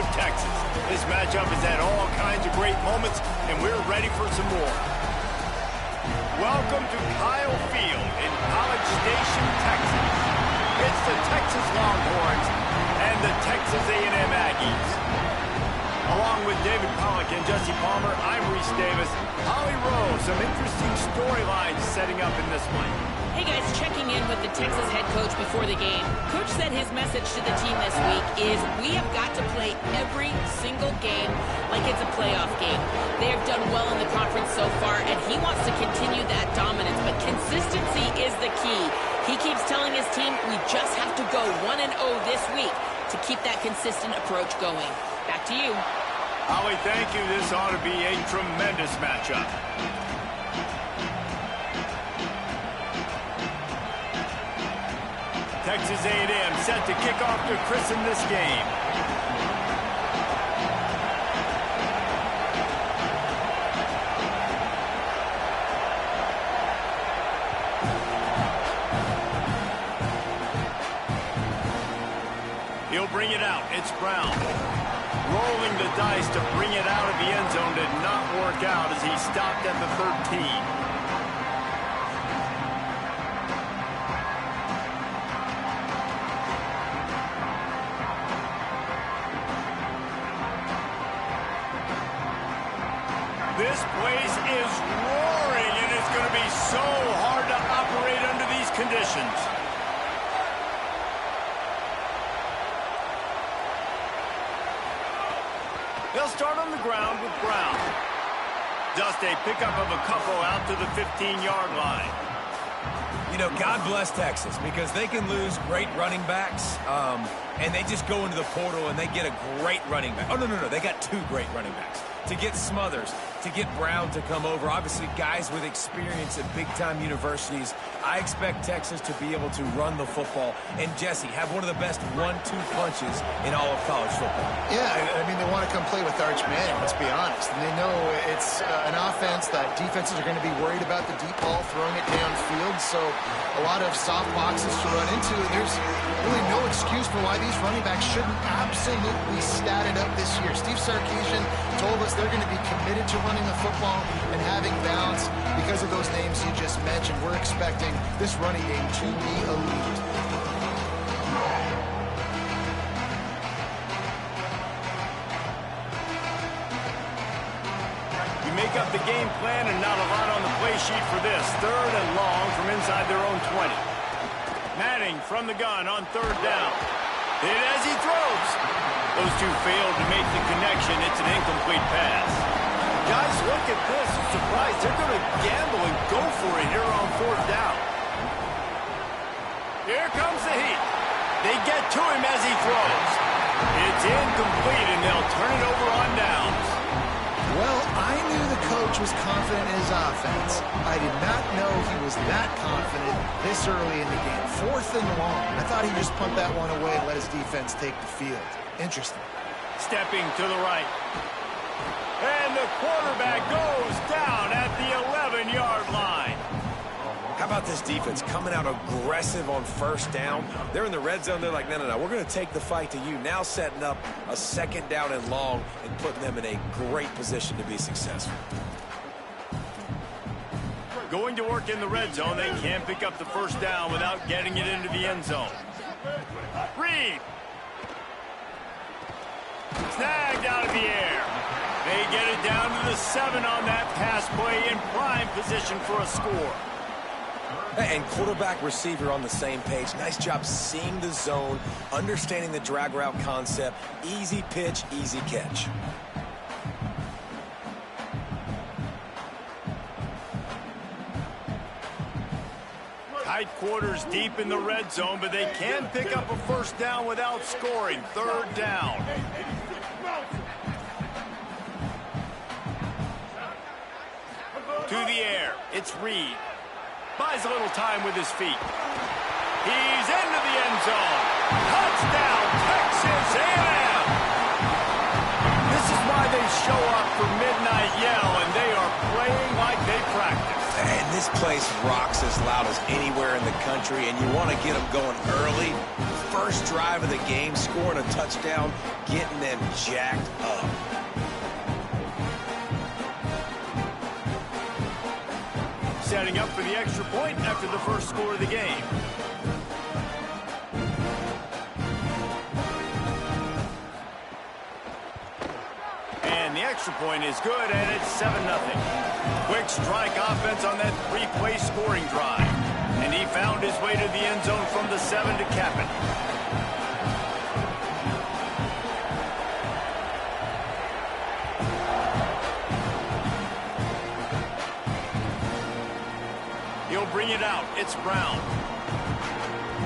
of Texas. This matchup has had all kinds of great moments, and we're ready for some more. Welcome to Kyle Field in College Station, Texas. It's the Texas Longhorns and the Texas A&M Aggies. Along with David Pollack and Jesse Palmer, I'm Reese Davis. Holly Rowe, some interesting storylines setting up in this one. Hey guys, checking in with the Texas head coach before the game. Coach said his message to the team this week is we have got to play every single game like it's a playoff game. They have done well in the conference so far, and he wants to continue that dominance, but consistency is the key. He keeps telling his team we just have to go 1-0 this week to keep that consistent approach going. Back to you. Holly, thank you. This ought to be a tremendous matchup. Texas A&M set to kick off to christen this game. He'll bring it out. It's Brown. Rolling the dice to bring it out of the end zone did not work out as he stopped at the 13. This place is roaring, and it's going to be so hard to operate under these conditions. They'll start on the ground with Brown. Just a pickup of a couple out to the 15-yard line. You know, God bless Texas, because they can lose great running backs, and they just go into the portal and they get a great running back. Oh, no, they got two great running backs. To get Smothers, to get Brown to come over, obviously guys with experience at big-time universities. I expect Texas to be able to run the football and, Jesse, have one of the best 1-2 punches in all of college football. Yeah, I mean, they want to come play with Arch Manning, let's be honest. And they know it's an offense that defenses are going to be worried about the deep ball, throwing it downfield. So a lot of soft boxes to run into. There's really no excuse for why these running backs shouldn't absolutely stat it up this year. Steve Sarkisian told us they're going to be committed to running the football and having balance because of those names you just mentioned. We're expecting this running game to be elite. You make up the game plan and not a lot on the play sheet for this. 3rd and long from inside their own 20. Manning from the gun on 3rd down. Hit as he throws. Those two failed to make the connection. It's an incomplete pass. Guys, look at this. I'm surprised. They're going to gamble and go for it here on 4th down. Here comes the heat. They get to him as he throws. It's incomplete, and they'll turn it over on downs. Well, I knew the coach was confident in his offense. I did not know he was that confident this early in the game. 4th and long. I thought he'd just punt that one away and let his defense take the field. Interesting. Stepping to the right. And the quarterback goes down at the 11-yard line. How about this defense coming out aggressive on 1st down? They're in the red zone. They're like, no, we're going to take the fight to you. Now setting up a 2nd down and long and putting them in a great position to be successful. Going to work in the red zone. They can't pick up the 1st down without getting it into the end zone. Reed. Snagged out of the air. They get it down to the 7 on that pass play in prime position for a score. And quarterback receiver on the same page. Nice job seeing the zone, understanding the drag route concept. Easy pitch, easy catch. Tight quarters deep in the red zone, but they can pick up a 1st down without scoring. 3rd down. To the air. It's Reed. Buys a little time with his feet. He's into the end zone. Touchdown, Texas A&M. This is why they show up for Midnight Yell, and they are playing like they practice. And this place rocks as loud as anywhere in the country, and you want to get them going early. first drive of the game, scoring a touchdown, getting them jacked up. Setting up for the extra point after the first score of the game. And the extra point is good, and it's 7-0. Quick strike offense on that three-play scoring drive. And he found his way to the end zone from the 7 to cap it. He'll bring it out. It's Brown.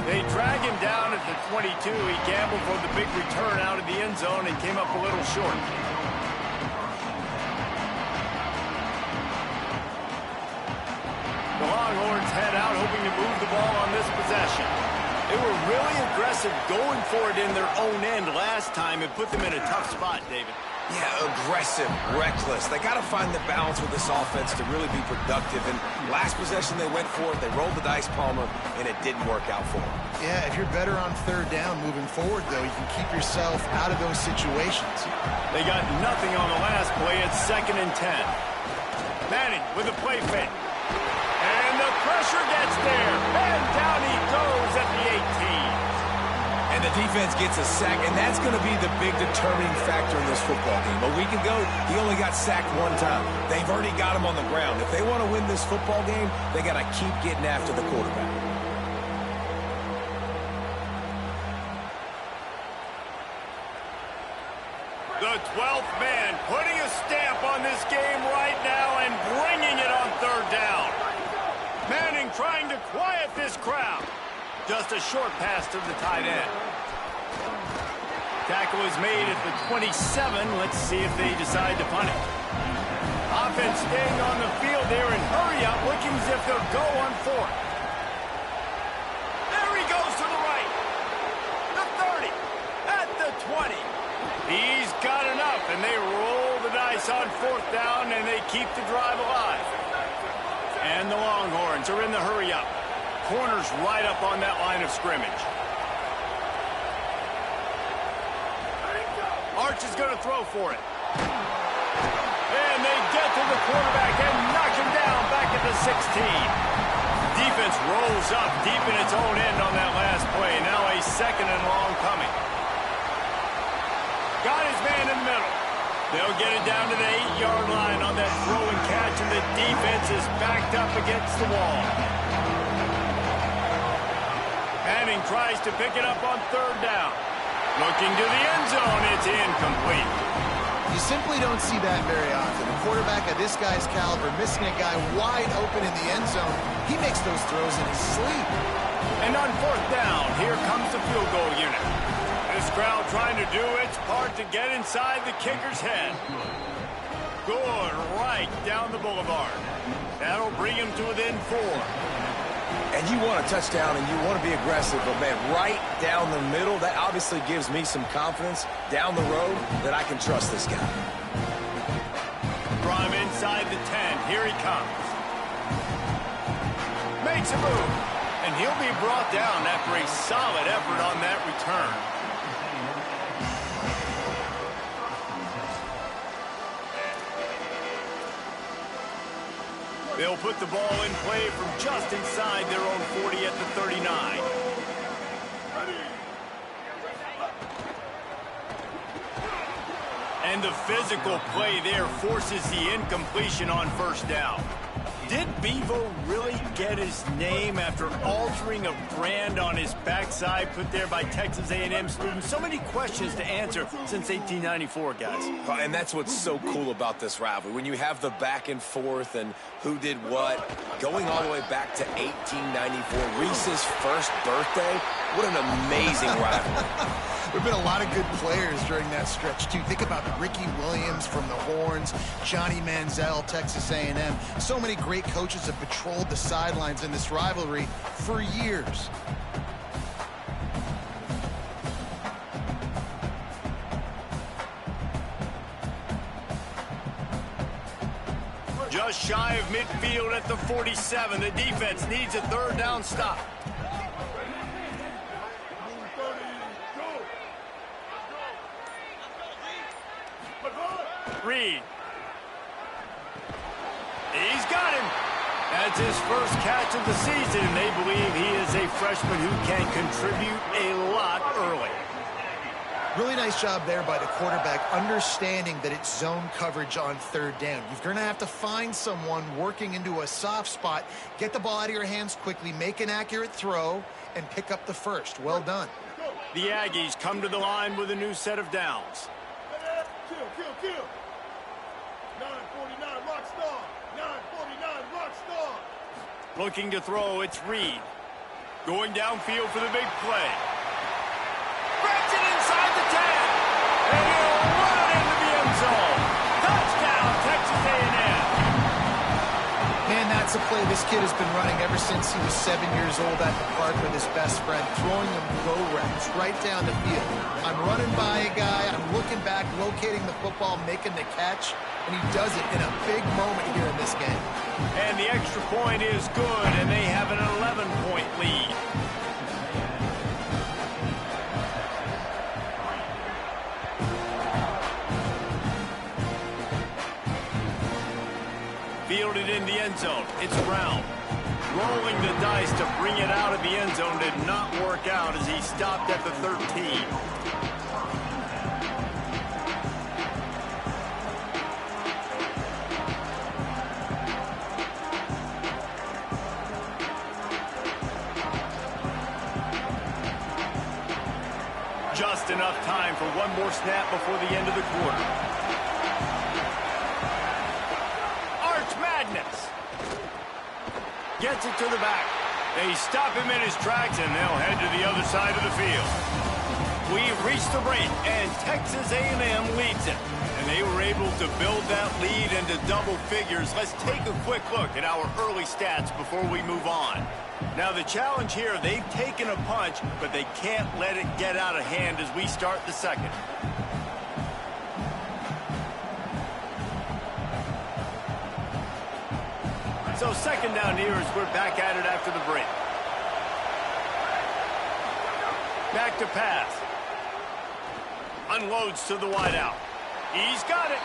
They drag him down at the 22. He gambled for the big return out of the end zone and came up a little short. The Longhorns head out hoping to move the ball on this possession. They were really aggressive going for it in their own end last time and put them in a tough spot, David. Yeah, aggressive, reckless. They got to find the balance with this offense to really be productive. And last possession they went for it, they rolled the dice, Palmer, and it didn't work out for them. Yeah, if you're better on third down moving forward, though, you can keep yourself out of those situations. They got nothing on the last play. It's 2nd and 10. Manning with a play fake. And the pressure gets there. And down he goes at the 18. And the defense gets a sack, and that's going to be the big determining factor in this football game. A week ago, he only got sacked one time. They've already got him on the ground. If they want to win this football game, they got to keep getting after the quarterback. The 12th man putting a stamp on this game right now and bringing it on third down. Manning trying to quiet this crowd. Just a short pass to the tight end. Tackle is made at the 27. Let's see if they decide to punt it. Offense staying on the field there and hurry up, looking as if they'll go on 4th. There he goes to the right. The 30. At the 20. He's got enough, and they roll the dice on 4th down, and they keep the drive alive. And the Longhorns are in the hurry up. Corners right up on that line of scrimmage. Arch is going to throw for it. And they get to the quarterback and knock him down back at the 16. Defense rolls up deep in its own end on that last play. Now a 2nd and long coming. Got his man in the middle. They'll get it down to the 8-yard line on that throw and catch, and the defense is backed up against the wall. Manning tries to pick it up on third down. Looking to the end zone, it's incomplete. You simply don't see that very often. A quarterback of this guy's caliber missing a guy wide open in the end zone. He makes those throws in his sleep. And on 4th down, here comes the field goal unit. This crowd trying to do its part to get inside the kicker's head. Good, right down the boulevard. That'll bring him to within 4. And you want a touchdown and you want to be aggressive, but man, right down the middle, that obviously gives me some confidence down the road that I can trust this guy. Draw him inside the 10. Here he comes. Makes a move. And he'll be brought down after a solid effort on that return. They'll put the ball in play from just inside their own 40 at the 39. And the physical play there forces the incompletion on 1st down. Did Bevo really get his name after altering a brand on his backside put there by Texas A&M students? So many questions to answer since 1894, guys. And that's what's so cool about this rivalry. When you have the back and forth and who did what, going all the way back to 1894, Reese's first birthday, what an amazing rivalry. There have been a lot of good players during that stretch, too. Think about Ricky Williams from the Horns, Johnny Manziel, Texas A&M. So many great coaches have patrolled the sidelines in this rivalry for years. Just shy of midfield at the 47. The defense needs a 3rd down stop. Reed. He's got him. That's his first catch of the season, and they believe he is a freshman who can contribute a lot early. Really nice job there by the quarterback, understanding that it's zone coverage on third down. You're going to have to find someone working into a soft spot, get the ball out of your hands quickly, make an accurate throw, and pick up the first. Well done. The Aggies come to the line with a new set of downs. Kill. 949 rock star. 949 rock star. Looking to throw, it's Reed. Going downfield for the big play. Breaks it inside the 10. And he'll run it into the end zone. Touchdown, Texas A&M. Man, that's a play this kid has been running ever since he was 7 years old at the park with his best friend, throwing them go routes right down the field. I'm running by a guy, I'm looking back, locating the football, making the catch, and he does it in a big moment here in this game. And the extra point is good, and they have an 11-point lead. Fielded in the end zone. It's Brown. Rolling the dice to bring it out of the end zone did not work out as he stopped at the 13. Just enough time for one more snap before the end of the quarter. Gets it to the back. They stop him in his tracks, and they'll head to the other side of the field. We've reached the break, and Texas A&M leads it. And they were able to build that lead into double figures. Let's take a quick look at our early stats before we move on. Now, the challenge here, they've taken a punch, but they can't let it get out of hand as we start the second. So second down here as we're back at it after the break. Back to pass. Unloads to the wideout. He's got it.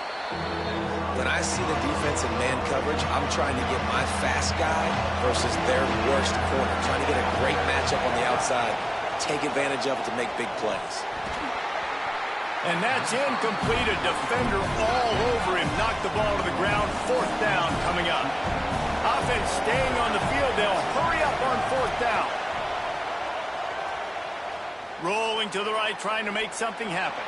When I see the defense in man coverage, I'm trying to get my fast guy versus their worst corner. Trying to get a great matchup on the outside. Take advantage of it to make big plays. And that's incomplete. A defender all over him. Knocked the ball to the ground. Fourth down coming up. Offense staying on the field. They'll hurry up on fourth down. Rolling to the right, trying to make something happen.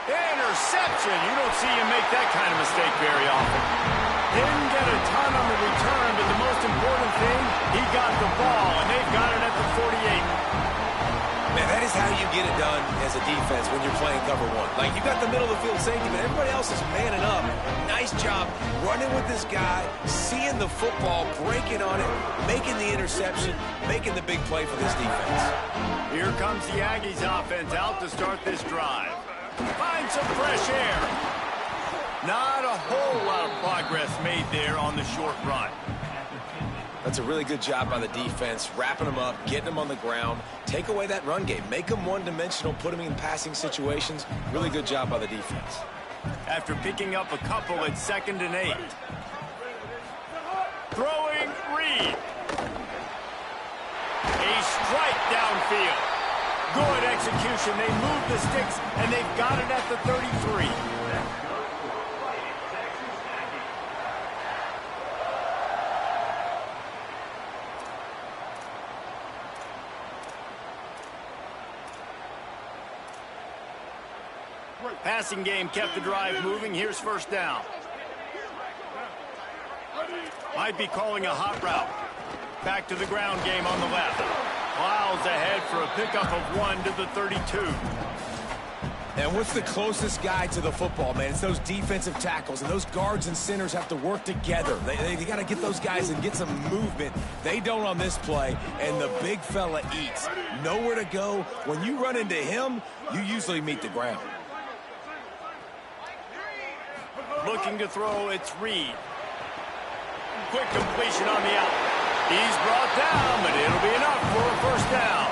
Interception. You don't see him make that kind of mistake very often. Didn't get a ton on the return, but the most important thing, he got the ball, and they've got it at the 48. Man, that is how you get it done as a defense when you're playing cover one. Like, you got the middle of the field safety, but everybody else is manning up. Nice job running with this guy, seeing the football, breaking on it, making the interception, making the big play for this defense. Here comes the Aggies offense out to start this drive. Find some fresh air. Not a whole lot of progress made there on the short run. That's a really good job by the defense, wrapping them up, getting them on the ground. Take away that run game. Make them one-dimensional, put them in passing situations. Really good job by the defense. After picking up a couple at 2nd and 8. Throwing Reed. A strike downfield. Good execution. They move the sticks, and they've got it at the 33. Passing game kept the drive moving. Here's first down. Might be calling a hot route. Back to the ground game on the left. Plows ahead for a pickup of 1 to the 32. And what's the closest guy to the football, man? It's those defensive tackles, and those guards and centers have to work together. They got to get those guys and get some movement. They don't on this play, and the big fella eats. Nowhere to go. When you run into him, you usually meet the ground. Looking to throw, it's Reed. Quick completion on the out. He's brought down, but it'll be enough for a first down.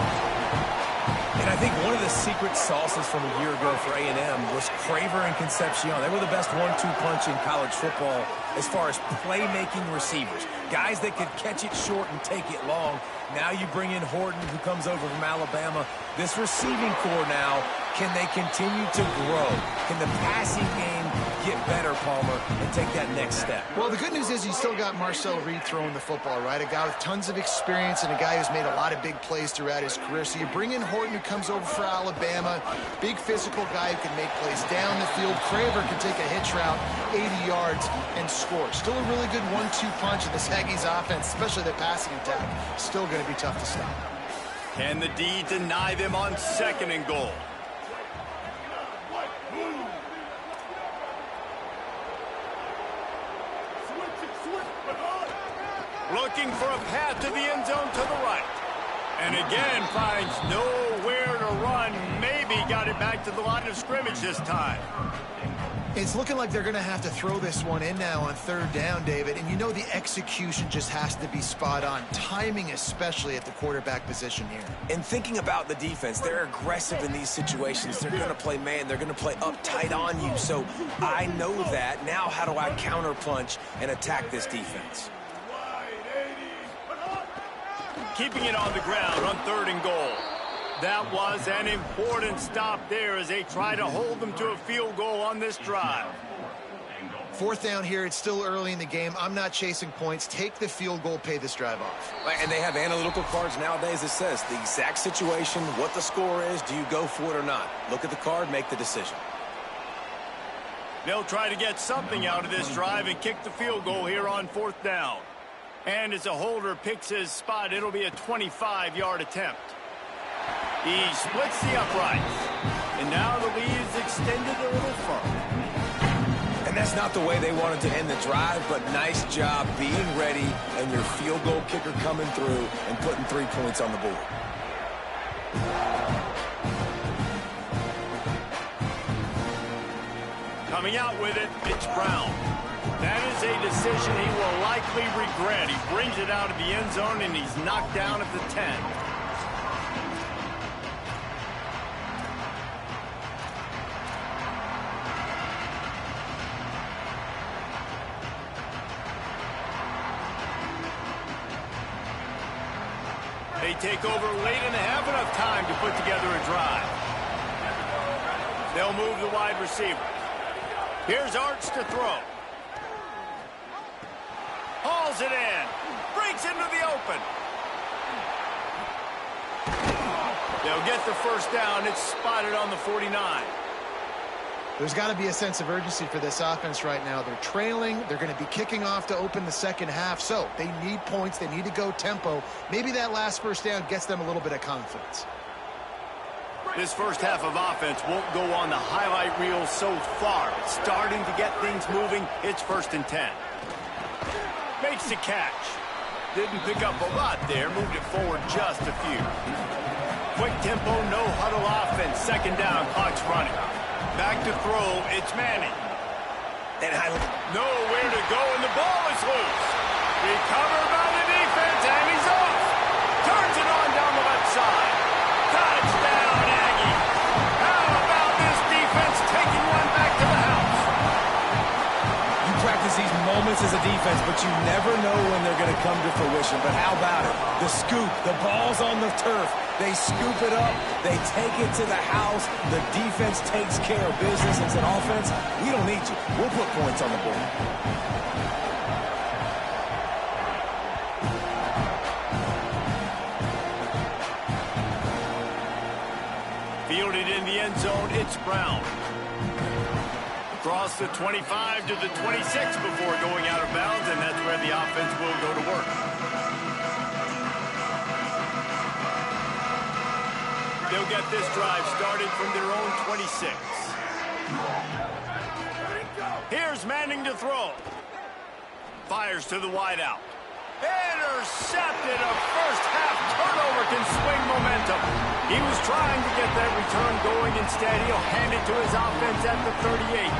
And And I think one of the secret sauces from a year ago for A&M was Craver and Concepcion. They were the best 1-2 punch in college football as far as playmaking receivers. Guys that could catch it short and take it long. Now you bring in Horton, who comes over from Alabama. This receiving core now, can they continue to grow? Can the passing game get better, Palmer, and take that next step? Well, the good news is you still got Marcel Reed throwing the football, right? A guy with tons of experience and a guy who's made a lot of big plays throughout his career. So you bring in Horton, who comes over for Alabama, big physical guy who can make plays down the field. Craver can take a hitch route, 80 yards, and score. Still a really good 1-2 punch in this Aggies offense, especially the passing attack. Still going to be tough to stop. Can the D deny them on 2nd and goal? Looking for a path to the end zone to the right. And again finds nowhere to run. Maybe got it back to the line of scrimmage this time. It's looking like they're going to have to throw this one in now on 3rd down, David. And you know the execution just has to be spot on. Timing especially at the quarterback position here. And thinking about the defense, they're aggressive in these situations. They're going to play man. They're going to play up tight on you. So I know that. Now how do I counterpunch and attack this defense? Keeping it on the ground on 3rd and goal. That was an important stop there as they try to hold them to a field goal on this drive. 4th down here. It's still early in the game. I'm not chasing points. Take the field goal, pay this drive off. And they have analytical cards nowadays that says the exact situation, what the score is, do you go for it or not? Look at the card, make the decision. They'll try to get something out of this drive and kick the field goal here on 4th down. And as a holder picks his spot, it'll be a 25-yard attempt. He splits the uprights. And now the lead is extended a little further. And that's not the way they wanted to end the drive, but nice job being ready and your field goal kicker coming through and putting 3 points on the board. Coming out with it, it's Brown. That is a decision he will likely regret. He brings it out of the end zone, and he's knocked down at the 10. They take over late and have enough time to put together a drive. They'll move the wide receiver. Here's Arch to throw. Hauls it in. Breaks into the open. They'll get the 1st down. It's spotted on the 49. There's got to be a sense of urgency for this offense right now. They're trailing. They're going to be kicking off to open the 2nd half. So they need points. They need to go tempo. Maybe that last 1st down gets them a little bit of confidence. This 1st half of offense won't go on the highlight reel so far. It's starting to get things moving. It's 1st and 10. Makes the catch. Didn't pick up a lot there. Moved it forward just a few. Quick tempo, no huddle offense. 2nd down, clock's running. Back to throw, it's Manning. And nowhere to go, and the ball is loose. Recovered by the defense, and he's off. Turns it on down the left side. Touchdown, Aggie. How about this defense taking one back to the house? you practice these moments as a defense, but you never know when they're going to come to fruition. But how about it? The scoop, the ball's on the turf. They scoop it up. They take it to the house. The defense takes care of business and said, offense, we don't need you. We'll put points on the board. Fielded in the end zone, it's Brown. Across the 25 to the 26 before going out of bounds, and that's where the offense will go to work. They'll get this drive started from their own 26. Here's Manning to throw. Fires to the wideout. Intercepted. A first-half turnover can swing momentum. He was trying to get that return going. Instead, he'll hand it to his offense at the 38.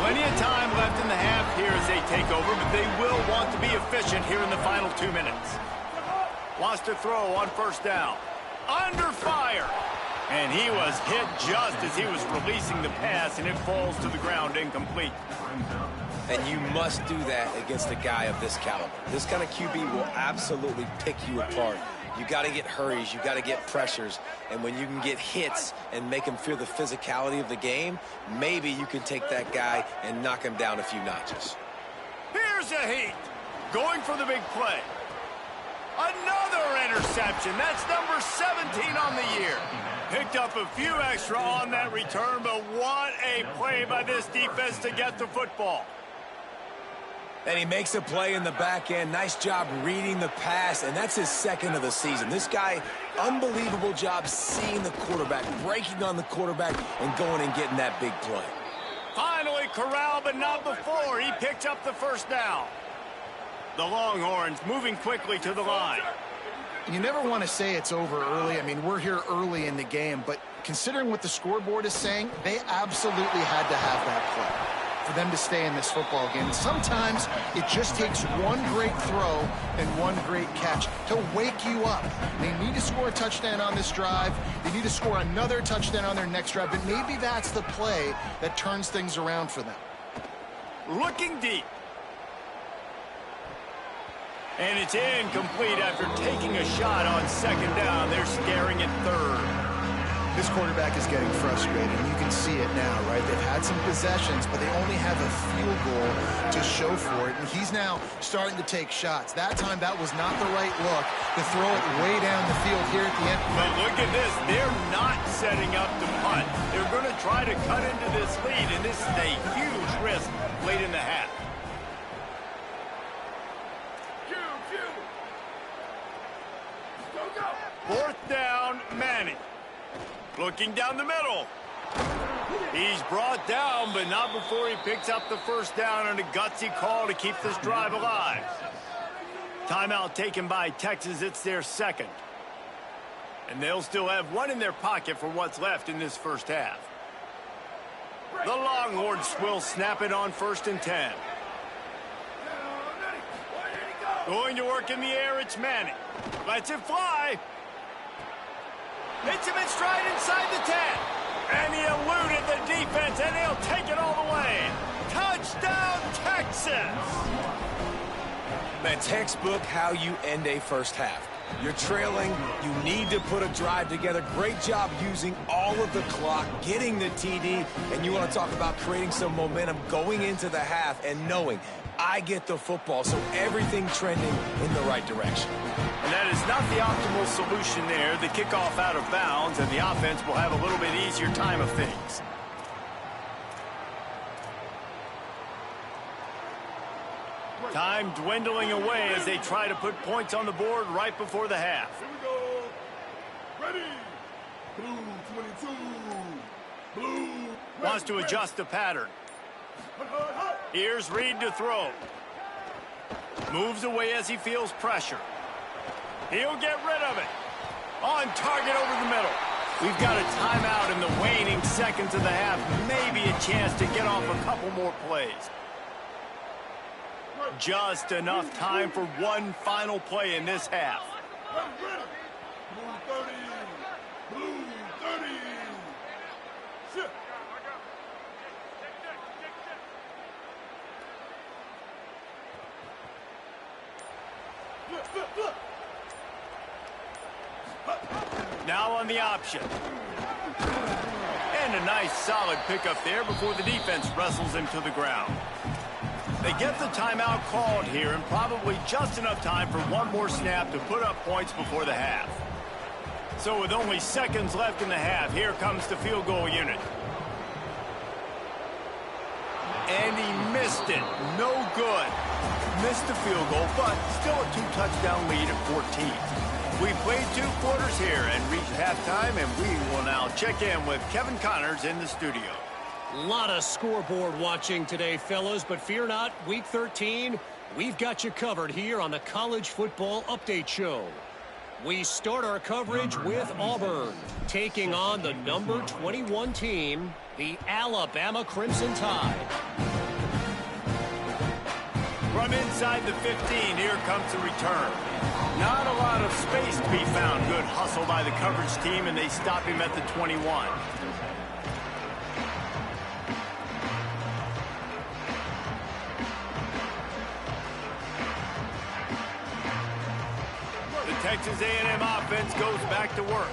Plenty of time left in the half here as they take over, but they will want to be efficient here in the final 2 minutes. Wants to throw on first down. Under fire. And he was hit just as he was releasing the pass, and it falls to the ground incomplete. And you must do that against a guy of this caliber. This kind of QB will absolutely pick you apart. You got to get hurries, you got to get pressures, and when you can get hits and make him feel the physicality of the game, maybe you can take that guy and knock him down a few notches. Here's a heat, going for the big play. Another interception. That's number 17 on the year. Picked up a few extra on that return, but what a play by this defense to get the football. And he makes a play in the back end. Nice job reading the pass, and that's his second of the season. This guy, unbelievable job seeing the quarterback, breaking on the quarterback, and going and getting that big play. Finally corralled, but not before. He picked up the first down. The Longhorns moving quickly to the line. You never want to say it's over early. I mean, we're here early in the game, but considering what the scoreboard is saying, they absolutely had to have that play for them to stay in this football game. And sometimes it just takes one great throw and one great catch to wake you up. They need to score a touchdown on this drive. They need to score another touchdown on their next drive, but maybe that's the play that turns things around for them. Looking deep. And it's incomplete after taking a shot on second down. They're staring at third. This quarterback is getting frustrated, and you can see it now, right? They've had some possessions, but they only have a field goal to show for it, and he's now starting to take shots. That time, that was not the right look to throw it way down the field here at the end. But look at this. They're not setting up to punt. They're going to try to cut into this lead, and this is a huge risk late in the half. Fourth down, Manning. Looking down the middle. He's brought down, but not before he picks up the first down and a gutsy call to keep this drive alive. Timeout taken by Texas. It's their second. And they'll still have one in their pocket for what's left in this first half. The Longhorns will snap it on 1st and 10. Going to work in the air, it's Manning. Lets it fly. Hits him in stride inside the 10. And he eluded the defense, and he'll take it all the way. Touchdown, Texas! Man, textbook how you end a first half. You're trailing. You need to put a drive together. Great job using all of the clock, getting the TD, and you want to talk about creating some momentum going into the half and knowing I get the football, so everything trending in the right direction. And that is not the optimal solution there. The kickoff out of bounds, and the offense will have a little bit easier time of things. Time dwindling away as they try to put points on the board right before the half. Here we go. Ready. Blue 22. Blue. Wants to adjust the pattern. Here's Reed to throw. Moves away as he feels pressure. He'll get rid of it. On target over the middle. We've got a timeout in the waning seconds of the half. Maybe a chance to get off a couple more plays. Just enough time for one final play in this half. Ready. Blue 30. Blue 30. Shit. Now on the option. And a nice solid pickup there before the defense wrestles him to the ground. They get the timeout called here, and probably just enough time for one more snap to put up points before the half. So with only seconds left in the half, here comes the field goal unit. And he missed it. No good. Missed the field goal, but still a 2-touchdown lead at 14. We played 2 quarters here and reached halftime, and we will now check in with Kevin Connors in the studio. A lot of scoreboard watching today, fellas, but fear not, Week 13, we've got you covered here on the College Football Update Show. We start our coverage with Auburn, taking on the number 21 team, the Alabama Crimson Tide. From inside the 15, here comes the return. Not a lot of space to be found. Good hustle by the coverage team, and they stop him at the 21. Texas A&M offense goes back to work.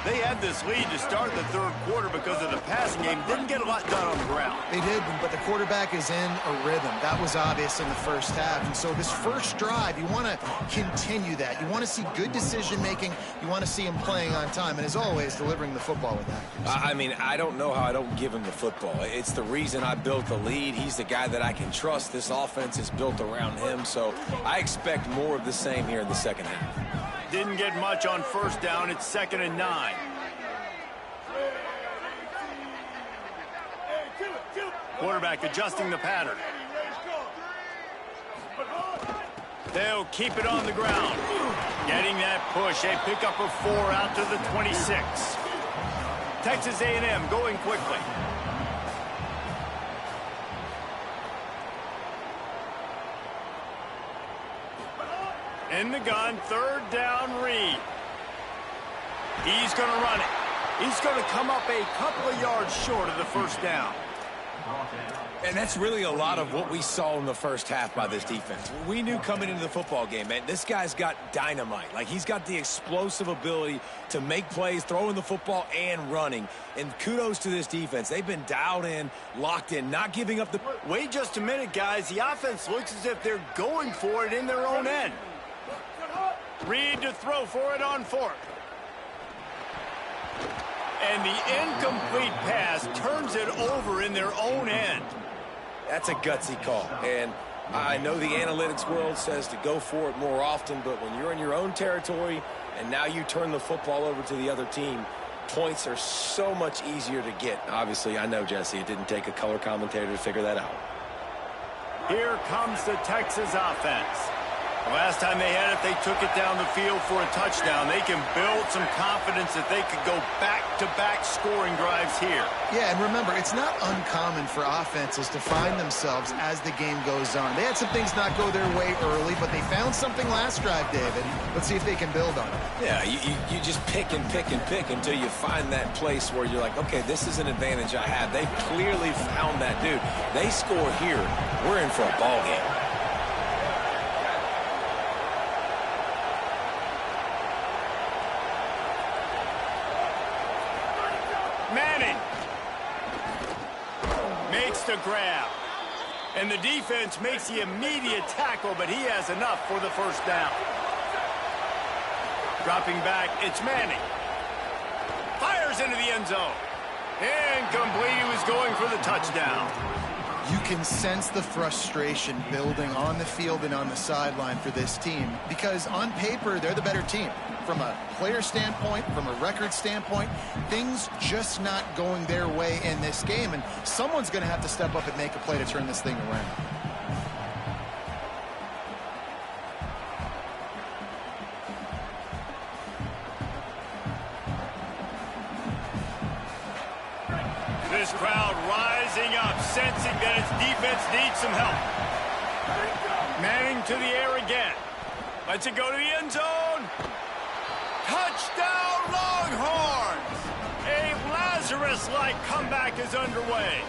They had this lead to start the third quarter because of the passing game. Didn't get a lot done on the ground. They did, but the quarterback is in a rhythm. That was obvious in the first half. And so this first drive, you want to continue that. You want to see good decision-making. You want to see him playing on time. And as always, delivering the football with accuracy. I mean, I don't know how I don't give him the football. It's the reason I built the lead. He's the guy that I can trust. This offense is built around him. So I expect more of the same here in the second half. Didn't get much on first down. It's 2nd and 9. Quarterback adjusting the pattern. They'll keep it on the ground. Getting that push. A pickup of 4 out to the 26. Texas A&M going quickly. In the gun, 3rd down, Reed. He's going to run it. He's going to come up a couple of yards short of the first down. And that's really a lot of what we saw in the first half by this defense. We knew coming into the football game, man, this guy's got dynamite. Like, he's got the explosive ability to make plays, throwing the football and running. And kudos to this defense. They've been dialed in, locked in, not giving up the... Wait just a minute, guys. The offense looks as if they're going for it in their own end. Reed to throw for it on 4th. And the incomplete pass turns it over in their own end. That's a gutsy call. And I know the analytics world says to go for it more often, but when you're in your own territory and now you turn the football over to the other team, points are so much easier to get. Obviously, I know, Jesse, it didn't take a color commentator to figure that out. Here comes the Texas offense. The last time they had it, they took it down the field for a touchdown. They can build some confidence that they could go back-to-back scoring drives here. Yeah, and remember, it's not uncommon for offenses to find themselves as the game goes on. They had some things not go their way early, but they found something last drive, David. Let's see if they can build on it. Yeah, you just pick and pick and pick until you find that place where you're like, okay, this is an advantage I have. They clearly found that, dude. They score here, we're in for a ball game. Manning makes the grab. And the defense makes the immediate tackle, but he has enough for the first down. Dropping back, it's Manning. Fires into the end zone. Incomplete, he was going for the touchdown. You can sense the frustration building on the field and on the sideline for this team because on paper, they're the better team. From a player standpoint, from a record standpoint, things just not going their way in this game, and someone's going to have to step up and make a play to turn this thing around. This crowd rising up, sensing that its defense needs some help. Manning to the air again. Lets it go to the end zone. Touchdown, Longhorns! A Lazarus-like comeback is underway.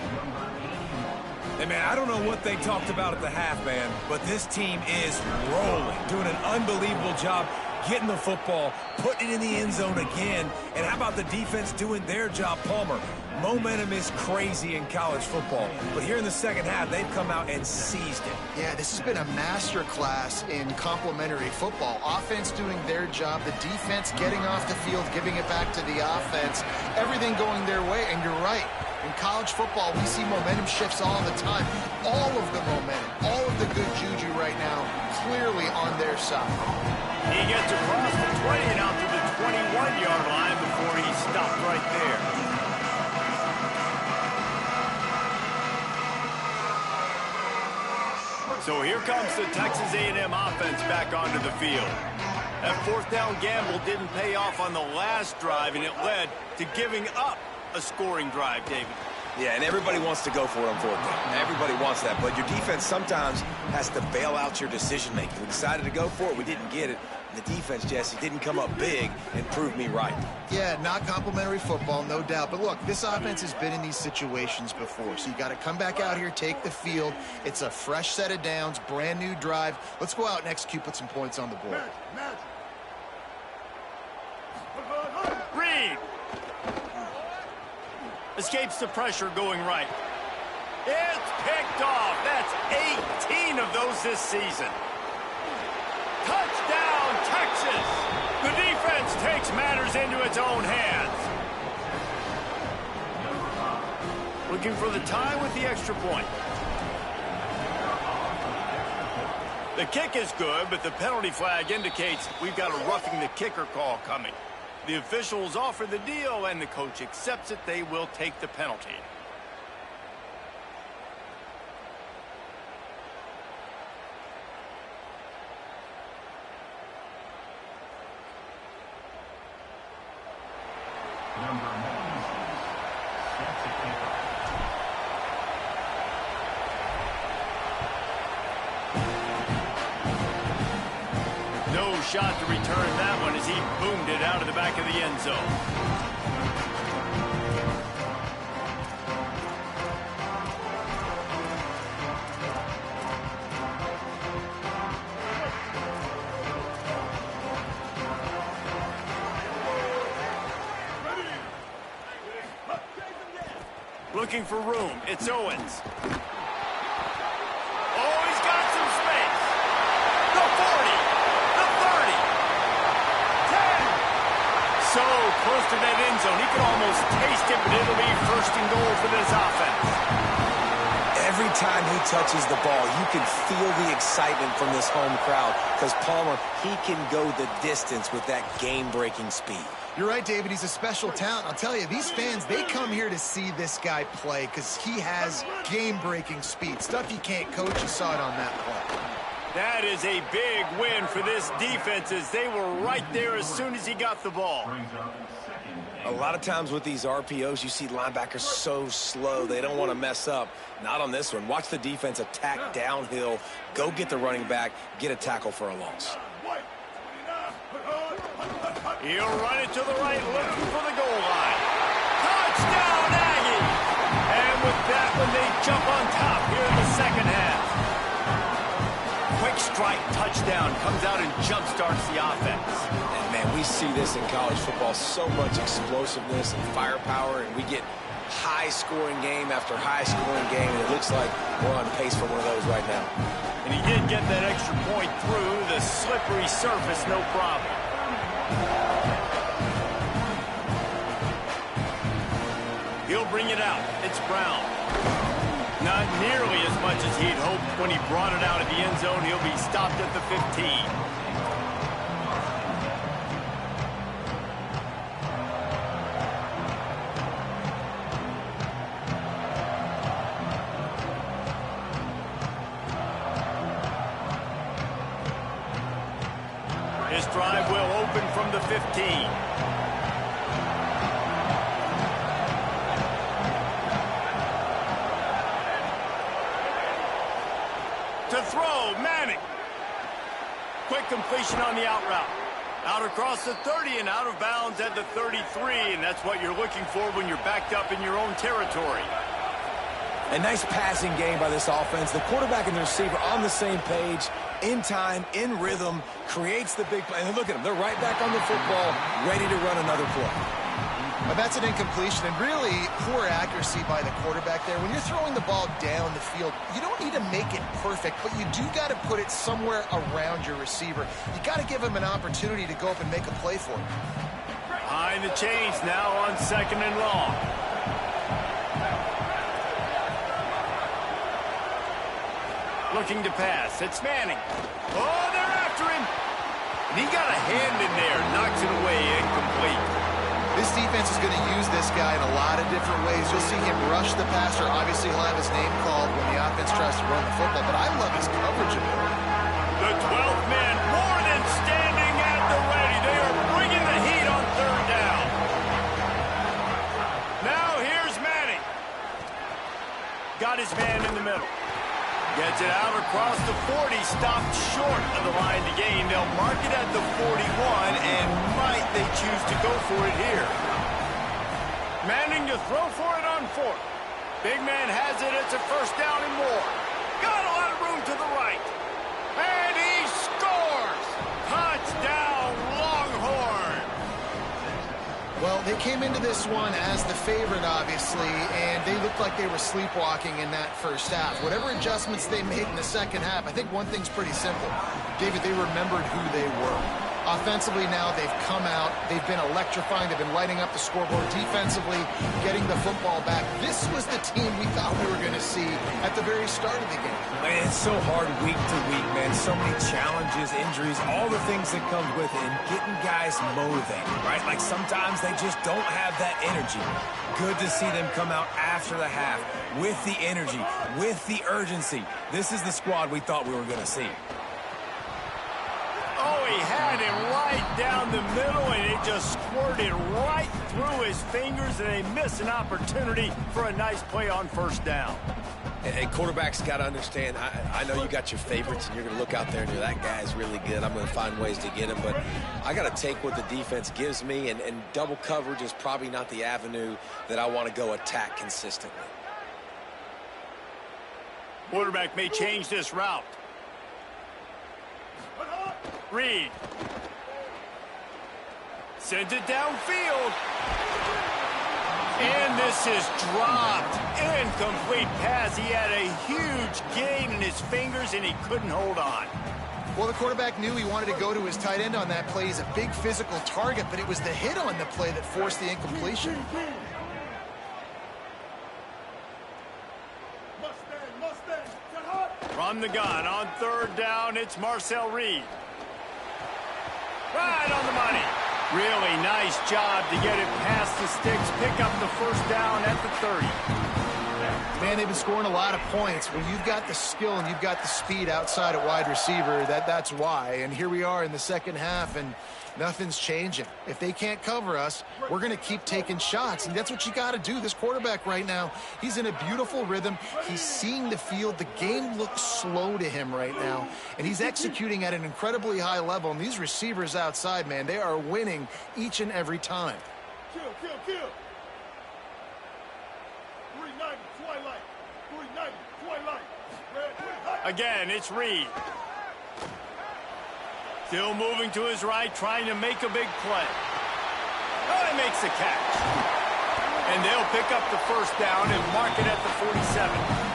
Hey, man, I don't know what they talked about at the half, man, but this team is rolling, doing an unbelievable job getting the football, putting it in the end zone again. And how about the defense doing their job, Palmer? Momentum is crazy in college football, but here in the second half, they've come out and seized it. Yeah, this has been a master class in complementary football. Offense doing their job, the defense getting off the field, giving it back to the offense, everything going their way, and you're right. In college football, we see momentum shifts all the time. All of the momentum, all of the good juju right now, clearly on their side. He gets across the 20 and out to the 21-yard line before he stopped right there. So here comes the Texas A&M offense back onto the field. That fourth down gamble didn't pay off on the last drive, and it led to giving up a scoring drive, David. Yeah, and everybody wants to go for it on fourth down. Everybody wants that, but your defense sometimes has to bail out your decision-making. We decided to go for it. We didn't get it. The defense, Jesse, didn't come up big and prove me right. Yeah, not complimentary football, no doubt. But look, this offense has been in these situations before, so you got to come back out here, take the field. It's a fresh set of downs, brand new drive. Let's go out and execute, put some points on the board. Reed escapes the pressure going right. It's picked off. That's 18 of those this season. Touchdown, Texas! The defense takes matters into its own hands. Looking for the tie with the extra point. The kick is good, but the penalty flag indicates we've got a roughing the kicker call coming. The officials offer the deal, and the coach accepts it. They will take the penalty. No shot to return that one as he boomed it out of the back of the end zone. Looking for room. It's Owens. Oh, he's got some space. The 40. The 30. 10. So close to that end zone. He could almost taste it, but it'll be first and goal for this offense. Every time he touches the ball, you can feel the excitement from this home crowd because Palmer, he can go the distance with that game-breaking speed. You're right, David. He's a special talent. I'll tell you, these fans, they come here to see this guy play because he has game-breaking speed. Stuff you can't coach. You saw it on that play. That is a big win for this defense as they were right there as soon as he got the ball. A lot of times with these RPOs, you see linebackers so slow. They don't want to mess up. Not on this one. Watch the defense attack downhill, go get the running back, get a tackle for a loss. He'll run it to the right, looking for the goal line. Touchdown, Aggie! And with that one, they jump on top here in the second half. Quick strike touchdown comes out and jump-starts the offense. And, man, we see this in college football, so much explosiveness and firepower, and we get high-scoring game after high-scoring game, and it looks like we're on pace for one of those right now. And he did get that extra point through the slippery surface, no problem. He'll bring it out. It's Brown. Not nearly as much as he'd hoped when he brought it out of the end zone. He'll be stopped at the 15. This drive will open from the 15. To throw, Manning. Quick completion on the out route. Out across the 30 and out of bounds at the 33, and that's what you're looking for when you're backed up in your own territory. A nice passing game by this offense. The quarterback and the receiver on the same page, in time, in rhythm, creates the big play. And look at them. They're right back on the football, ready to run another play. Well, that's an incompletion and really poor accuracy by the quarterback there. When you're throwing the ball down the field, you don't need to make it perfect, but you do got to put it somewhere around your receiver. You got to give him an opportunity to go up and make a play for him. Behind the chains now on second and long. Looking to pass. It's Manning. Oh, they're after him. And he got a hand in there. Knocks it away. Incomplete. This defense is going to use this guy in a lot of different ways. You'll see him rush the passer. Obviously, he'll have his name called when the offense tries to run the football, but I love his coverage ability. The 12th man more than standing at the ready. They are bringing the heat on third down. Now here's Manning. got his man in the middle. Gets it out across the 40, stopped short of the line to gain. They'll mark it at the 41, and might they choose to go for it here. Manning to throw for it on fourth. Big man has it. It's a first down and more. Got a lot of room to the right. And he scores! Touchdown, Longhorn! Well, they came into this one as the favorite, obviously, and they looked like they were sleepwalking in that first half. Whatever adjustments they made in the second half, I think one thing's pretty simple. David, they remembered who they were. Offensively now, they've come out. They've been electrifying. They've been lighting up the scoreboard defensively, getting the football back. This was the team we thought we were going to see at the very start of the game. Man, it's so hard week to week, man. So many challenges, injuries, all the things that come with it, and getting guys motivated, right? Like sometimes they just don't have that energy. Good to see them come out after the half with the energy, with the urgency. This is the squad we thought we were going to see. Oh, he had him right down the middle, and it just squirted right through his fingers, and they miss an opportunity for a nice play on first down. And quarterbacks got to understand, I know you got your favorites, and you're going to look out there and you're, that guy's really good. I'm going to find ways to get him, but I got to take what the defense gives me, and double coverage is probably not the avenue that I want to go attack consistently. Quarterback may change this route. Reed sends it downfield. And this is dropped. Incomplete pass. He had a huge gain in his fingers, and he couldn't hold on. Well, the quarterback knew he wanted to go to his tight end on that play. He's a big physical target, but it was the hit on the play that forced the incompletion. From the gun on third down, it's Marcel Reed. Right on the money. Really nice job to get it past the sticks, pick up the first down at the 30. Man, they've been scoring a lot of points. When you've got the skill and you've got the speed outside at wide receiver, that's why. And here we are in the second half, and nothing's changing. If they can't cover us, we're going to keep taking shots, and that's what you got to do. This quarterback right now, he's in a beautiful rhythm. He's seeing the field. The game looks slow to him right now, and he's executing at an incredibly high level. And these receivers outside, man, they are winning each and every time. Kill. 390, Twilight. 390, Twilight. Again, it's Reed. Still moving to his right, trying to make a big play. Oh, he makes the catch. And they'll pick up the first down and mark it at the 47.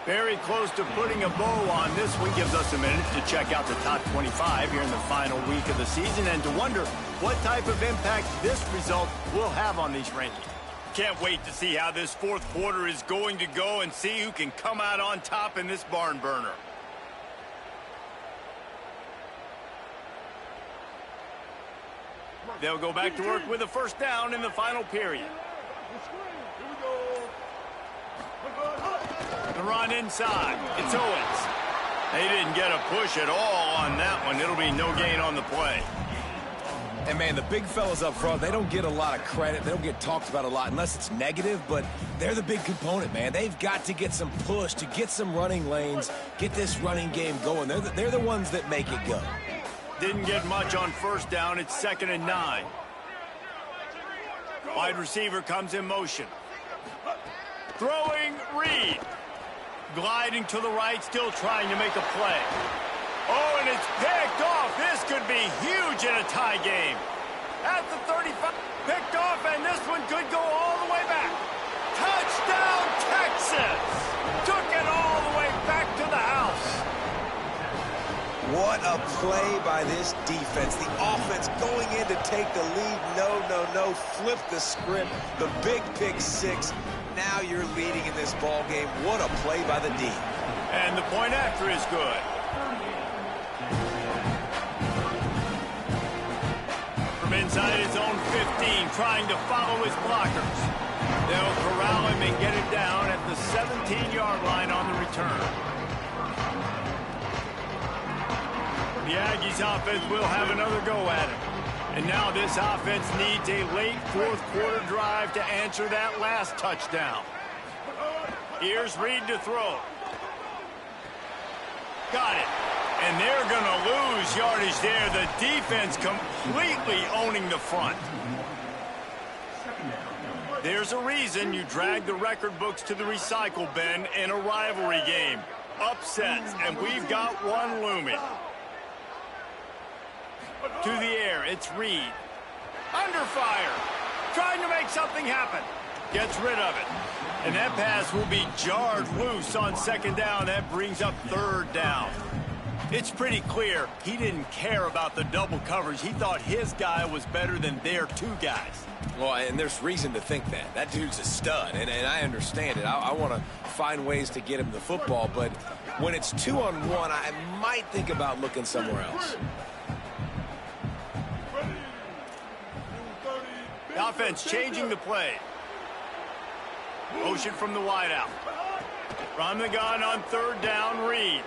Very close to putting a bow on this one. Gives us a minute to check out the top 25 here in the final week of the season and to wonder what type of impact this result will have on these rankings. Can't wait to see how this fourth quarter is going to go and see who can come out on top in this barn burner. They'll go back to work with a first down in the final period. The run inside. It's Owens. They didn't get a push at all on that one. It'll be no gain on the play. And, man, the big fellas up front, they don't get a lot of credit. They don't get talked about a lot unless it's negative, but they're the big component, man. They've got to get some push, to get some running lanes, get this running game going. They're the ones that make it go. Didn't get much on first down. It's 2nd and 9. Wide receiver comes in motion. Throwing Reed. Gliding to the right, still trying to make a play. Oh, and it's picked off. This could be huge in a tie game. At the 35, picked off, and this one could go all the way back. Touchdown, Texas! Took it all the way back to the house. What a play by this defense. The offense going in to take the lead. No. Flip the script. The big pick six. Now you're leading in this ball game. What a play by the D. And the point after is good. From inside his own 15, trying to follow his blockers. They'll corral him and get it down at the 17-yard line on the return. The Aggies offense will have another go at it. And now this offense needs a late fourth quarter drive to answer that last touchdown. Here's Reed to throw. Got it. And they're going to lose yardage there. The defense completely owning the front. There's a reason you drag the record books to the recycle bin in a rivalry game. Upsets, and we've got one looming. To the air, it's Reed. Under fire. Trying to make something happen. Gets rid of it. And that pass will be jarred loose on second down. That brings up third down. It's pretty clear he didn't care about the double coverage. He thought his guy was better than their two guys. Well, and there's reason to think that. That dude's a stud, and I understand it. I want to find ways to get him the football, but when it's 2-on-1, I might think about looking somewhere else. The offense changing the play. Motion from the wideout. From the gun on third down, Reed.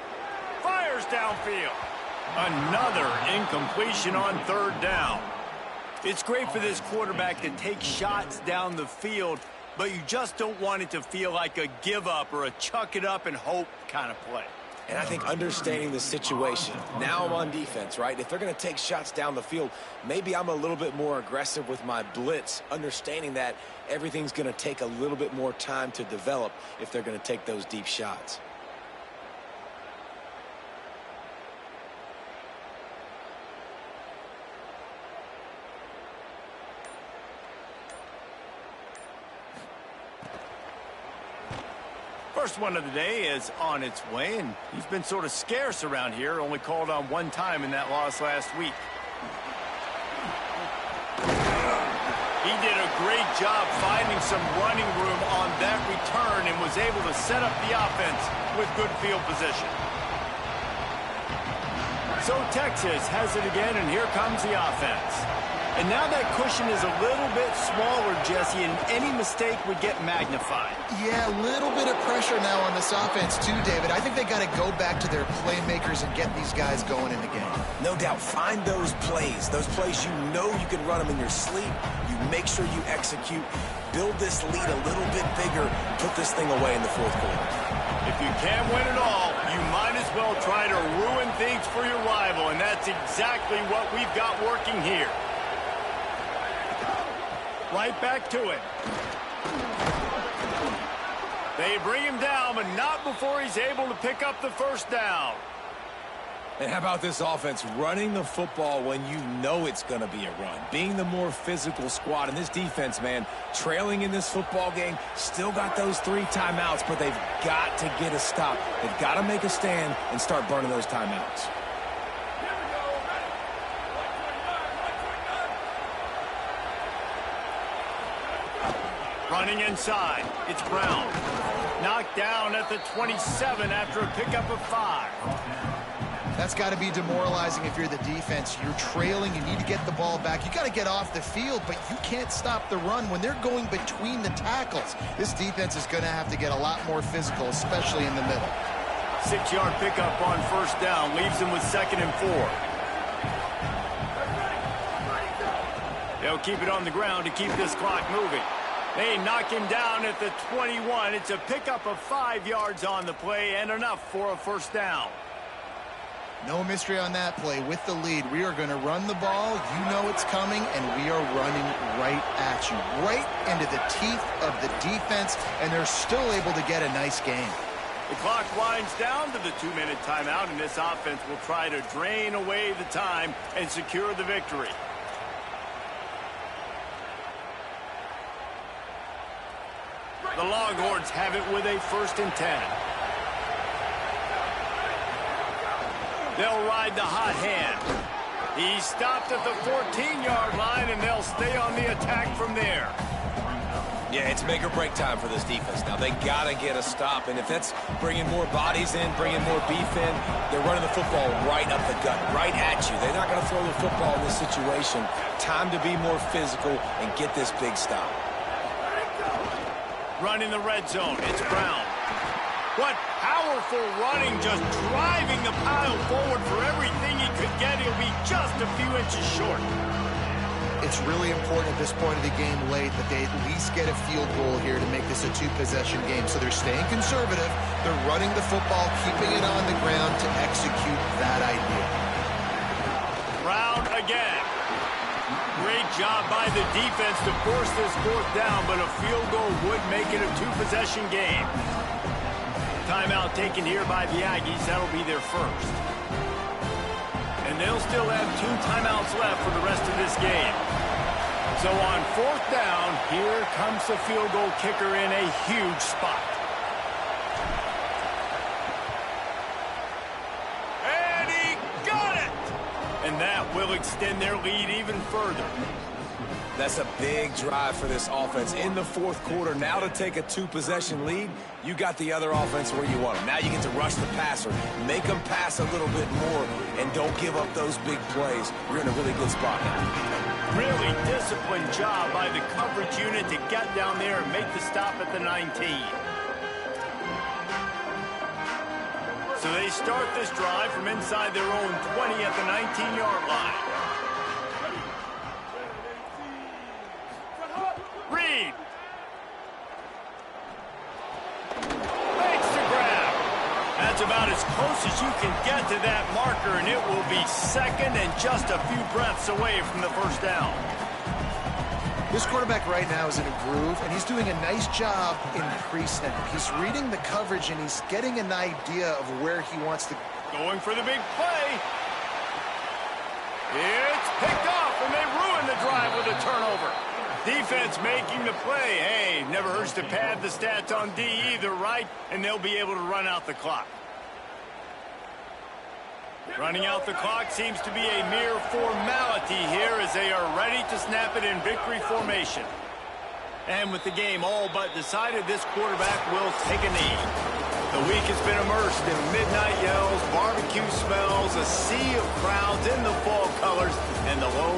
Fires downfield. Another incompletion on third down. It's great for this quarterback to take shots down the field, but you just don't want it to feel like a give up or a chuck it up and hope kind of play. And I think understanding the situation, now I'm on defense, right? If they're going to take shots down the field, maybe I'm a little bit more aggressive with my blitz, understanding that everything's going to take a little bit more time to develop if they're going to take those deep shots. First one of the day is on its way, and he's been sort of scarce around here, only called on one time in that loss last week. He did a great job finding some running room on that return and was able to set up the offense with good field position. So Texas has it again, and here comes the offense. And now that cushion is a little bit smaller, Jesse, and any mistake would get magnified. Yeah, a little bit of pressure now on this offense too, David. I think they got to go back to their playmakers and get these guys going in the game. No doubt, find those plays you know you can run them in your sleep. You make sure you execute, build this lead a little bit bigger, put this thing away in the fourth quarter. If you can't win it all, you might as well try to ruin things for your rival, and that's exactly what we've got working here. Right back to it. They bring him down, but not before he's able to pick up the first down. And how about this offense running the football when you know it's going to be a run? Being the more physical squad. And this defense, man, trailing in this football game, still got those 3 timeouts, but they've got to get a stop. They've got to make a stand and start burning those timeouts. Running inside, it's Brown. Knocked down at the 27 after a pickup of 5. That's got to be demoralizing if you're the defense. You're trailing, you need to get the ball back. You got to get off the field, but you can't stop the run when they're going between the tackles. This defense is going to have to get a lot more physical, especially in the middle. 6-yard pickup on first down, leaves them with 2nd and 4. They'll keep it on the ground to keep this clock moving. They knock him down at the 21. It's a pickup of 5 yards on the play and enough for a first down. No mystery on that play. With the lead, we are going to run the ball. You know it's coming, and we are running right at you, right into the teeth of the defense, and they're still able to get a nice game. The clock winds down to the 2-minute timeout, and this offense will try to drain away the time and secure the victory. The Longhorns have it with a 1st and 10. They'll ride the hot hand. He stopped at the 14-yard line, and they'll stay on the attack from there. Yeah, it's make or break time for this defense. Now, they got to get a stop, and if that's bringing more bodies in, bringing more beef in, they're running the football right up the gut, right at you. They're not going to throw the football in this situation. Time to be more physical and get this big stop. Running the red zone, it's Brown. What powerful running, just driving the pile forward for everything he could again. He'll be just a few inches short. It's really important at this point of the game late that they at least get a field goal here to make this a two-possession game. So they're staying conservative. They're running the football, keeping it on the ground to execute that idea. Brown again. Great job by the defense to force this fourth down, but a field goal would make it a two-possession game. Timeout taken here by the Aggies. That'll be their first. And they'll still have 2 timeouts left for the rest of this game. So on fourth down, here comes the field goal kicker in a huge spot. And he got it! And that will extend their lead even further. That's a big drive for this offense in the fourth quarter. Now to take a 2-possession lead, you got the other offense where you want them. Now you get to rush the passer, make them pass a little bit more, and don't give up those big plays. You're in a really good spot now. Really disciplined job by the coverage unit to get down there and make the stop at the 19. So they start this drive from inside their own 20 at the 19-yard line. Reed makes the grab. That's about as close as you can get to that marker, and it will be second and just a few breaths away from the first down. This quarterback right now is in a groove, and he's doing a nice job in pre-snap. He's reading the coverage, and he's getting an idea of where he wants to go. Going for the big play. It's picked off, and they ruin the drive with a turnover. Defense making the play. Hey, never hurts to pad the stats on D either, right? And they'll be able to run out the clock. Running out the clock seems to be a mere formality here as they are ready to snap it in victory formation. And with the game all but decided, this quarterback will take a knee. The week has been immersed in midnight yells, barbecue smells, a sea of crowds in the fall colors, and the low